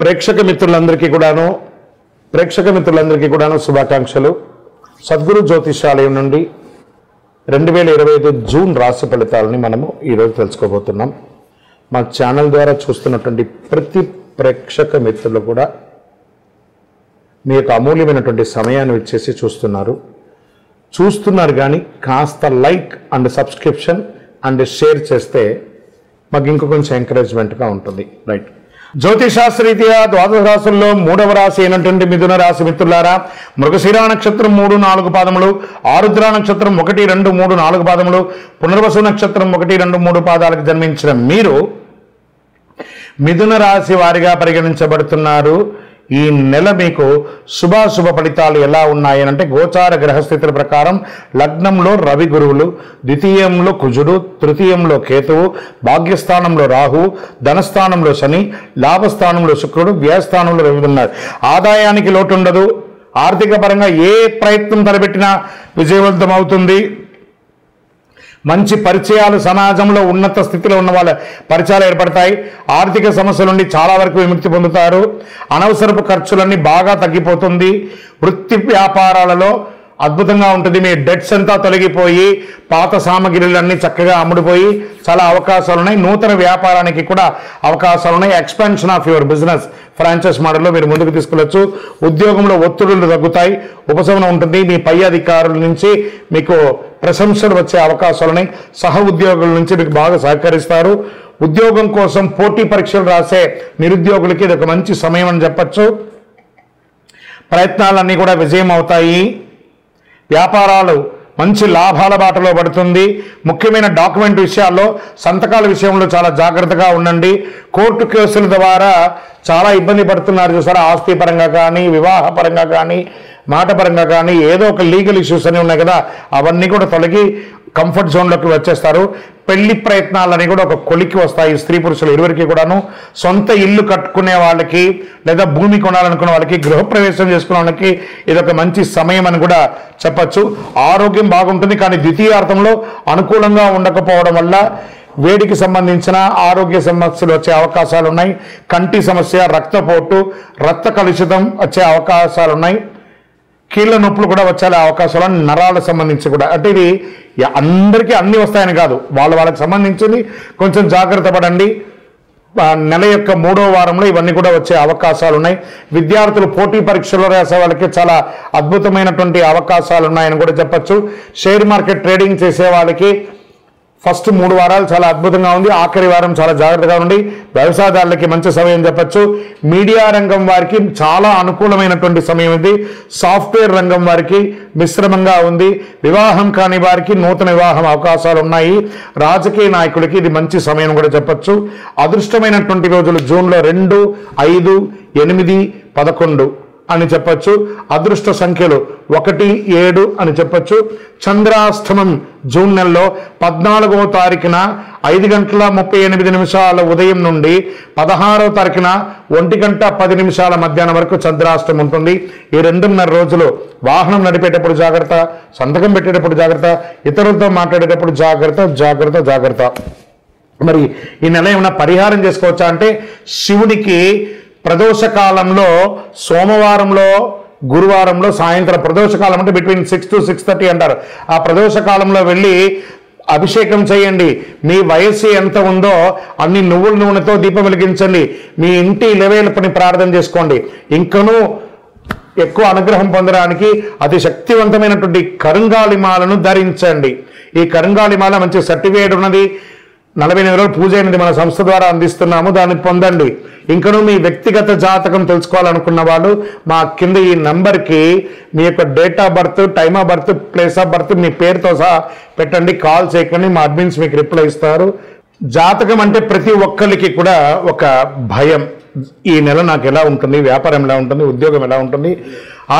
ప్రేక్షక మిత్రులందరికీ కూడాను శుభాకాంక్షలు. సద్గురు జ్యోతిషాలయం నుండి 2025 జూన్ రాశి ఫలితాలని మనము ఈరోజు తెలుసుకోబోతున్నాం. మా ఛానల్ ద్వారా చూస్తున్నటువంటి ప్రతి ప్రేక్షక మిత్రులు కూడా మీ యొక్క అమూల్యమైనటువంటి సమయాన్ని ఇచ్చేసి చూస్తున్నారు కానీ కాస్త like and subscription and share చేస్తే మాకు ఇంకో కొంచెం ఎంకరేజ్మెంట్గా ఉంటుంది. రైట్, జ్యోతిషాస్త్రరీత్యా ద్వాదశ రాశుల్లో 3వ రాశి అయినటువంటి మిథున రాశి మిత్రులారా, మృగశిర నక్షత్రం 3, 4 పాదములు, ఆరుద్ర నక్షత్రం 1, 2, 3, 4 పాదములు, పునర్వసు నక్షత్రం 1, 2, 3 పాదాలకు జన్మించిన మీరు మిథున రాశి వారిగా పరిగణించబడుతున్నారు. ఈ నెల మీకు శుభాశుభ ఫలితాలు ఎలా ఉన్నాయనంటే, గోచార గ్రహస్థితుల ప్రకారం లగ్నంలో రవి గురువులు, ద్వితీయంలో కుజుడు, తృతీయంలో కేతువు, భాగ్యస్థానంలో రాహువు, ధనస్థానంలో శని, లాభస్థానంలో శుక్రుడు, వ్యయస్థానంలో రవి ఉన్నారు. ఆదాయానికి లోటు ఉండదు. ఆర్థిక పరంగా ఏ ప్రయత్నం తలపెట్టినా విజయవంతం అవుతుంది. మంచి పరిచయాలు, సమాజంలో ఉన్నత స్థితిలో ఉన్న వాళ్ళ పరిచయాలు ఏర్పడతాయి. ఆర్థిక సమస్యల నుండి చాలా వరకు విముక్తి పొందుతారు. అనవసరపు ఖర్చులన్నీ బాగా తగ్గిపోతుంది. వృత్తి వ్యాపారాలలో అద్భుతంగా ఉంటుంది. మీ డెట్స్ అంతా తొలగిపోయి పాత సామగ్రిలన్నీ చక్కగా అమ్ముడుపోయి చాలా అవకాశాలు ఉన్నాయి. నూతన వ్యాపారానికి కూడా అవకాశాలు ఉన్నాయి. Expansion of your business franchise మోడల్లో మీరు ముందుకు తీసుకెళ్లొచ్చు. ఉద్యోగంలో ఒత్తిడులు తగ్గుతాయి, ఉపశమనం ఉంటుంది. మీ పై అధికారుల నుంచి మీకు ప్రశంసలు వచ్చే అవకాశాలు ఉన్నాయి. సహ ఉద్యోగుల నుంచి మీకు బాగా సహకరిస్తారు. ఉద్యోగం కోసం పోటీ పరీక్షలు రాసే నిరుద్యోగులకి ఇది ఒక మంచి సమయం అని చెప్పచ్చు. ప్రయత్నాలన్నీ కూడా విజయం అవుతాయి. వ్యాపారాలు మంచి లాభాల బాటలో పడుతుంది. ముఖ్యమైన డాక్యుమెంట్ విషయాల్లో, సంతకాల విషయంలో చాలా జాగ్రత్తగా ఉండండి. కోర్టు కేసుల ద్వారా చాలా ఇబ్బంది పడుతున్నారు చూసారా, ఆస్తి పరంగా కానీ, వివాహ పరంగా కానీ, మాట పరంగా కానీ, ఏదో ఒక లీగల్ ఇష్యూస్ అని ఉన్నాయి కదా, అవన్నీ కూడా తొలగి కంఫర్ట్ జోన్లోకి వచ్చేస్తారు. పెళ్లి ప్రయత్నాలని కూడా ఒక కొలికి వస్తాయి. స్త్రీ పురుషులు ఇరువురికి కూడాను. సొంత ఇల్లు కట్టుకునే వాళ్ళకి, లేదా భూమి కొనాలనుకునే వాళ్ళకి, గృహప్రవేశం చేసుకునే వాళ్ళకి ఇదొక మంచి సమయం అని కూడా చెప్పచ్చు. ఆరోగ్యం బాగుంటుంది, కానీ ద్వితీయార్థంలో అనుకూలంగా ఉండకపోవడం వల్ల వేడికి సంబంధించిన ఆరోగ్య సమస్యలు వచ్చే అవకాశాలు ఉన్నాయి. కంటి సమస్య, రక్తపోటు, రక్త కలుషితం వచ్చే అవకాశాలు ఉన్నాయి. కీళ్ళ నొప్పులు కూడా వచ్చే అవకాశాలు, నరాలకు సంబంధించి కూడా. అంటే ఇది అందరికీ అన్ని వస్తాయని కాదు, వాళ్ళకి సంబంధించింది కొంచెం జాగ్రత్త పడండి. నెల యొక్క 3వ వారంలో ఇవన్నీ కూడా వచ్చే అవకాశాలు ఉన్నాయి. విద్యార్థులు పోటీ పరీక్షలు రాసే వాళ్ళకి చాలా అద్భుతమైనటువంటి అవకాశాలు ఉన్నాయని కూడా చెప్పచ్చు. షేర్ మార్కెట్ ట్రేడింగ్ చేసే వాళ్ళకి ఫస్ట్ 3 వారాలు చాలా అద్భుతంగా ఉంది. ఆఖరి వారం చాలా జాగ్రత్తగా ఉండి. వ్యవసాయదారులకి మంచి సమయం చెప్పచ్చు. మీడియా రంగం వారికి చాలా అనుకూలమైనటువంటి సమయం ఇది. సాఫ్ట్వేర్ రంగం వారికి మిశ్రమంగా ఉంది. వివాహం కాని వారికి నూతన వివాహం అవకాశాలు ఉన్నాయి. రాజకీయ నాయకులకి ఇది మంచి సమయం కూడా చెప్పచ్చు. అదృష్టమైనటువంటి రోజులు జూన్లో 2, 5, 8, 11 అని చెప్పచ్చు. అదృష్ట సంఖ్యలు 1, 7 అని చెప్పచ్చు. చంద్రాష్టమం జూన్ నెలలో 14వ తారీఖున 5:38 ఉదయం నుండి 16వ తారీఖున 1:10 మధ్యాహ్నం వరకు చంద్రాష్టమం ఉంటుంది. ఈ 2.5 రోజులు వాహనం నడిపేటప్పుడు జాగ్రత్త, సంతకం పెట్టేటప్పుడు జాగ్రత్త, ఇతరులతో మాట్లాడేటప్పుడు జాగ్రత్త. మరి ఈ నెల ఏమైనా పరిహారం చేసుకోవచ్చా అంటే, శివుడికి ప్రదోష కాలంలో, సోమవారంలో, గురువారంలో సాయంత్రం, ప్రదోషకాలం అంటే బిట్వీన్ 6 to 6:30 అంటారు. ఆ ప్రదోష కాలంలో వెళ్ళి అభిషేకం చేయండి. మీ వయస్సు ఎంత ఉందో అన్ని నువ్వుల నూనెతో దీపం వెలిగించండి. మీ ఇంటి ఇలవేల్పని ప్రార్థన చేసుకోండి. ఇంకనూ ఎక్కువ అనుగ్రహం పొందడానికి అతి శక్తివంతమైనటువంటి కరుంగాలిమాలను ధరించండి. ఈ కరుంగాలిమాల మంచి సర్టిఫికేట్ ఉన్నది, 48 రోజులు పూజ అయినది మన సంస్థ ద్వారా అందిస్తున్నాము, దాన్ని పొందండి. ఇంకనూ మీ వ్యక్తిగత జాతకం తెలుసుకోవాలనుకున్న వాళ్ళు మా కింద ఈ నంబర్కి మీ యొక్క date of birth, time of birth, place of birth, మీ పేరుతో సహా పెట్టండి. కాల్ చేయకండి, మా అడ్మిన్స్ మీకు రిప్లై ఇస్తారు. జాతకం అంటే ప్రతి ఒక్కరికి కూడా ఒక భయం. ఈ నెల నాకు ఎలా ఉంటుంది, వ్యాపారం ఎలా ఉంటుంది, ఉద్యోగం ఎలా ఉంటుంది,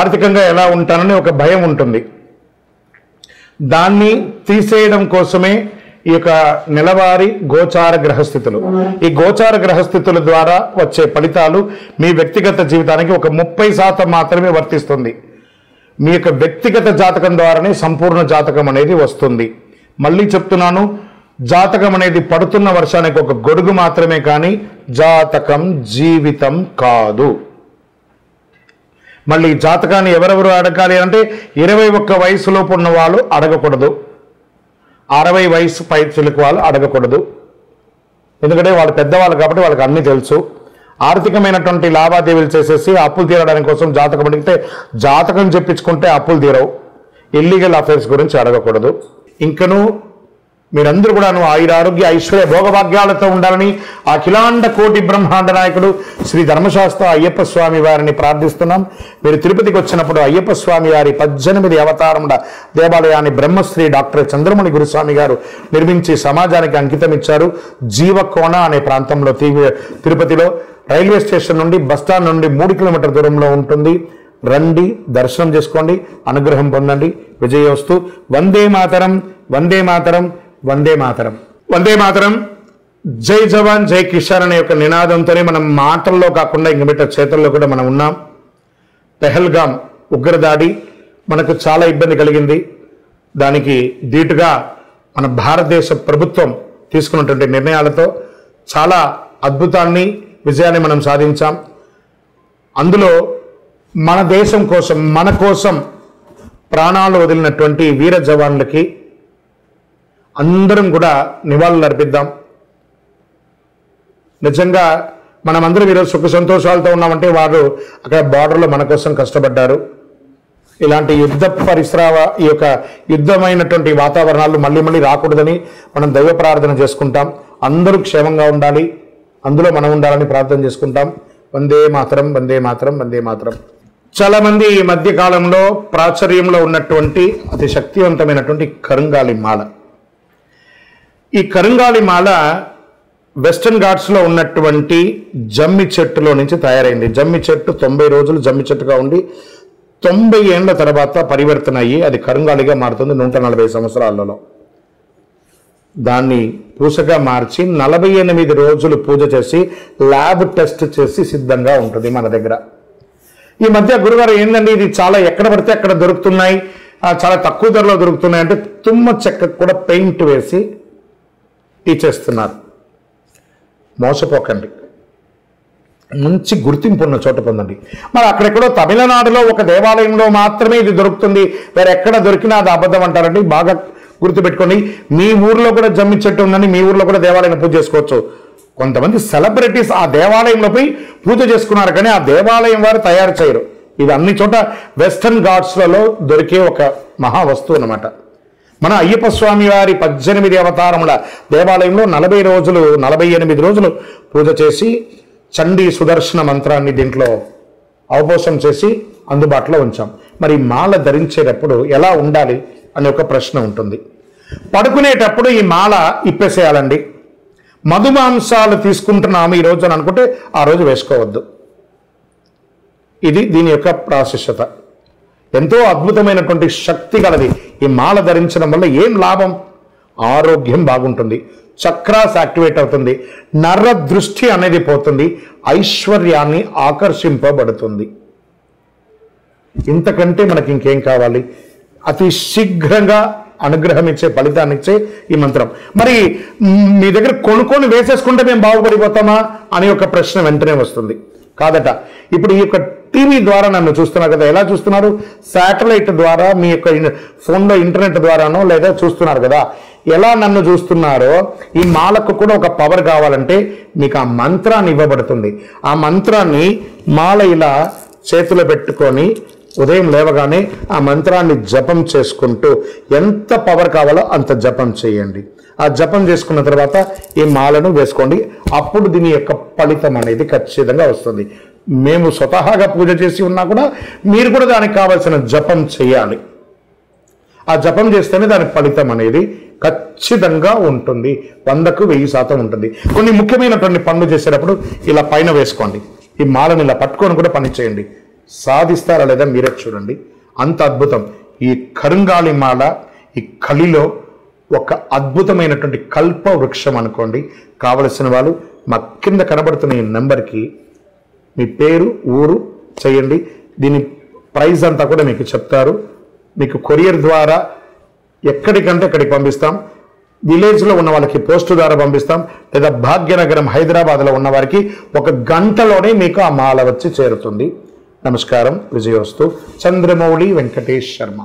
ఆర్థికంగా ఎలా ఉంటానని ఒక భయం ఉంటుంది. దాన్ని తీసేయడం కోసమే ఈ యొక్క నెలవారీ గోచార గ్రహస్థితులు. ఈ గోచార గ్రహస్థితుల ద్వారా వచ్చే ఫలితాలు మీ వ్యక్తిగత జీవితానికి ఒక 30% మాత్రమే వర్తిస్తుంది. మీ యొక్క వ్యక్తిగత జాతకం ద్వారానే సంపూర్ణ జాతకం అనేది వస్తుంది. మళ్ళీ చెప్తున్నాను, జాతకం అనేది పడుతున్న వర్షానికి ఒక గొడుగు మాత్రమే, కానీ జాతకం జీవితం కాదు. మళ్ళీ జాతకాన్ని ఎవరెవరు అడగాలి అంటే 21 వయసులోపు ఉన్న వాళ్ళు అడగకూడదు, 60 వయసు పైచిలకు వాళ్ళు అడగకూడదు. ఎందుకంటే వాళ్ళు పెద్దవాళ్ళు కాబట్టి వాళ్ళకి అన్నీ తెలుసు. ఆర్థికమైనటువంటి లావాదేవీలు చేసేసి అప్పులు తీరడానికి కోసం జాతకం అడిగితే జాతకం చెప్పించుకుంటే అప్పులు తీరవు. ఇల్లీగల్ అఫైర్స్ గురించి అడగకూడదు. ఇంకను మీరందరూ కూడా ఆయురారోగ్య ఐశ్వర్య భోగభాగ్యాలతో ఉండాలని అఖిలాండ కోటి బ్రహ్మాండ నాయకుడు శ్రీ ధర్మశాస్త్ర అయ్యప్ప స్వామి వారిని ప్రార్థిస్తున్నాం. మీరు తిరుపతికి వచ్చినప్పుడు అయ్యప్ప స్వామి వారి 18 అవతారముల దేవాలయాన్ని బ్రహ్మశ్రీ డాక్టర్ చంద్రమణి గురుస్వామి గారు నిర్మించి సమాజానికి అంకితం ఇచ్చారు. జీవకోణ అనే ప్రాంతంలో తిరుపతిలో రైల్వే స్టేషన్ నుండి బస్టాండ్ నుండి 3 కిలోమీటర్ల దూరంలో ఉంటుంది. రండి, దర్శనం చేసుకోండి, అనుగ్రహం పొందండి. విజయోస్తు. వందే మాతరం, వందే మాతరం, వందే మాతరం, వందే మాతరం. జై జవాన్ జై కిసాన్ అనే ఒక నినాదంతోనే మనం మాటల్లో కాకుండా ఇంక బిడ్డ చేతుల్లో కూడా మనం ఉన్నాం. పెహల్గాం ఉగ్రదాడి మనకు చాలా ఇబ్బంది కలిగింది. దానికి ధీటుగా మన భారతదేశ ప్రభుత్వం తీసుకున్నటువంటి నిర్ణయాలతో చాలా అద్భుతాన్ని, విజయాన్ని మనం సాధించాం. అందులో మన దేశం కోసం, మన కోసం ప్రాణాలు వదిలినటువంటి వీర జవాన్లకి అందరం కూడా నివాళులు అర్పిద్దాం. నిజంగా మనమందరం ఈరోజు సుఖ సంతోషాలతో ఉన్నామంటే వారు అక్కడ బార్డర్లో మన కోసం కష్టపడ్డారు. ఇలాంటి యుద్ధ ఈ యొక్క యుద్ధమైనటువంటి వాతావరణాలు మళ్ళీ మళ్ళీ రాకూడదని మనం దైవ ప్రార్థన చేసుకుంటాం. అందరూ క్షేమంగా ఉండాలి, అందులో మనం ఉండాలని ప్రార్థన చేసుకుంటాం. వందే మాతరం, వందే మాతరం, వందే మాతరం. చాలా మంది ఈ మధ్య కాలంలో ప్రాచుర్యంలో ఉన్నటువంటి అతి శక్తివంతమైనటువంటి కరుంగాలి మాల. ఈ కరుంగాలి మాల వెస్టర్న్ ఘాట్స్లో ఉన్నటువంటి జమ్మి చెట్టులో నుంచి తయారైంది. జమ్మి చెట్టు 90 రోజులు జమ్మి చెట్టుగా ఉండి 90 ఏళ్ల తర్వాత పరివర్తన అయ్యి అది కరుంగాలిగా మారుతుంది 140 సంవత్సరాలలో. దాన్ని పూసగా మార్చి 48 రోజులు పూజ చేసి ల్యాబ్ టెస్ట్ చేసి సిద్ధంగా ఉంటుంది మన దగ్గర. ఈ మధ్య గురువారు ఏందండి ఇది చాలా ఎక్కడ పడితే అక్కడ దొరుకుతున్నాయి, చాలా తక్కువ ధరలో దొరుకుతున్నాయి అంటే తుమ్మ చెక్కకు కూడా పెయింట్ వేసి ఇచ్చేస్తున్నారు. మోసపోకండి, మంచి గుర్తింపు ఉన్న చోట పొందండి. మరి అక్కడెక్కడో తమిళనాడులో ఒక దేవాలయంలో మాత్రమే ఇది దొరుకుతుంది, వేరే ఎక్కడ దొరికినా అది అబద్ధం అంటారండి. బాగా గుర్తుపెట్టుకోండి. మీ ఊర్లో కూడా జమ్మి చెట్టు ఉందని మీ ఊర్లో కూడా దేవాలయం పూజ చేసుకోవచ్చు. కొంతమంది సెలబ్రిటీస్ ఆ దేవాలయంలో పోయి పూజ చేసుకున్నారు, కానీ ఆ దేవాలయం వారు తయారు చేయరు. ఇది అన్ని చోట వెస్టర్న్ ఘాట్స్లలో దొరికే ఒక మహా వస్తువు అన్నమాట. మన అయ్యప్ప స్వామి వారి 18 అవతారముల దేవాలయంలో 48 రోజులు పూజ చేసి చండీ సుదర్శన మంత్రాన్ని దీంట్లో అవపోసం చేసి అందుబాటులో ఉంచాం. మరి మాల ధరించేటప్పుడు ఎలా ఉండాలి అనే ఒక ప్రశ్న ఉంటుంది. పడుకునేటప్పుడు ఈ మాల ఇప్పేసేయాలండి. మధుమాంసాలు తీసుకుంటున్నాము ఈ రోజు అని అనుకుంటే ఆ రోజు వేసుకోవద్దు. ఇది దీని యొక్క ప్రాశస్యత. ఎంతో అద్భుతమైనటువంటి శక్తి కలది. ఈ మాల ధరించడం వల్ల ఏం లాభం? ఆరోగ్యం బాగుంటుంది, చక్రాస్ యాక్టివేట్ అవుతుంది, నర దృష్టి అనేది పోతుంది, ఐశ్వర్యాన్ని ఆకర్షింపబడుతుంది. ఇంతకంటే మనకి ఇంకేం కావాలి? అతి శీఘ్రంగా అనుగ్రహం ఇచ్చే, ఫలితాన్ని ఇచ్చే ఈ మంత్రం. మరి మీ దగ్గర కొనుక్కొని వేసేసుకుంటే మేము బాగుపడిపోతామా అని ఒక ప్రశ్న వెంటనే వస్తుంది. కాదట. ఇప్పుడు ఈ యొక్క టీవీ ద్వారా నన్ను చూస్తున్నారు కదా, ఎలా చూస్తున్నారు? శాటిలైట్ ద్వారా, మీ యొక్క ఫోన్లో ఇంటర్నెట్ ద్వారానో లేదా చూస్తున్నారు కదా. ఎలా నన్ను చూస్తున్నారో ఈ మాలకు కూడా ఒక పవర్ కావాలంటే మీకు ఆ మంత్రాన్ని ఇవ్వబడుతుంది. ఆ మంత్రాన్ని మాల ఇలా చేతిలో పెట్టుకొని ఉదయం లేవగానే ఆ మంత్రాన్ని జపం చేసుకుంటూ ఎంత పవర్ కావాలో అంత జపం చేయండి. ఆ జపం చేసుకున్న తర్వాత ఈ మాలను వేసుకోండి. అప్పుడు దీని యొక్క ఫలితం అనేది ఖచ్చితంగా వస్తుంది. మేము స్వతహాగా పూజ చేసి ఉన్నా కూడా మీరు కూడా దానికి కావాల్సిన జపం చేయాలి. ఆ జపం చేస్తేనే దాని ఫలితం అనేది ఖచ్చితంగా ఉంటుంది. 100కు 1000% ఉంటుంది. కొన్ని ముఖ్యమైనటువంటి పనులు చేసేటప్పుడు ఇలా పైన వేసుకోండి. ఈ మాలను ఇలా పట్టుకొని కూడా పని చేయండి. సాధిస్తారా లేదా మీరే చూడండి. అంత అద్భుతం. ఈ కరుంగాలి మాల ఈ కలిలో ఒక అద్భుతమైనటువంటి కల్ప వృక్షం అనుకోండి. కావలసిన వాళ్ళు మా కింద కనబడుతున్న ఈ నెంబర్కి మీ పేరు, ఊరు చేయండి. దీని ప్రైస్ అంతా కూడా మీకు చెప్తారు. మీకు కొరియర్ ద్వారా ఎక్కడికంటే అక్కడికి పంపిస్తాం. విలేజ్లో ఉన్న వాళ్ళకి పోస్టు ద్వారా పంపిస్తాం, లేదా భాగ్యనగరం హైదరాబాద్లో ఉన్న వారికి 1 గంటలోనే మీకు ఆ మాల వచ్చి చేరుతుంది. నమస్కారం. విజయోస్తు. చంద్రమౌళి వెంకటేష్ శర్మ.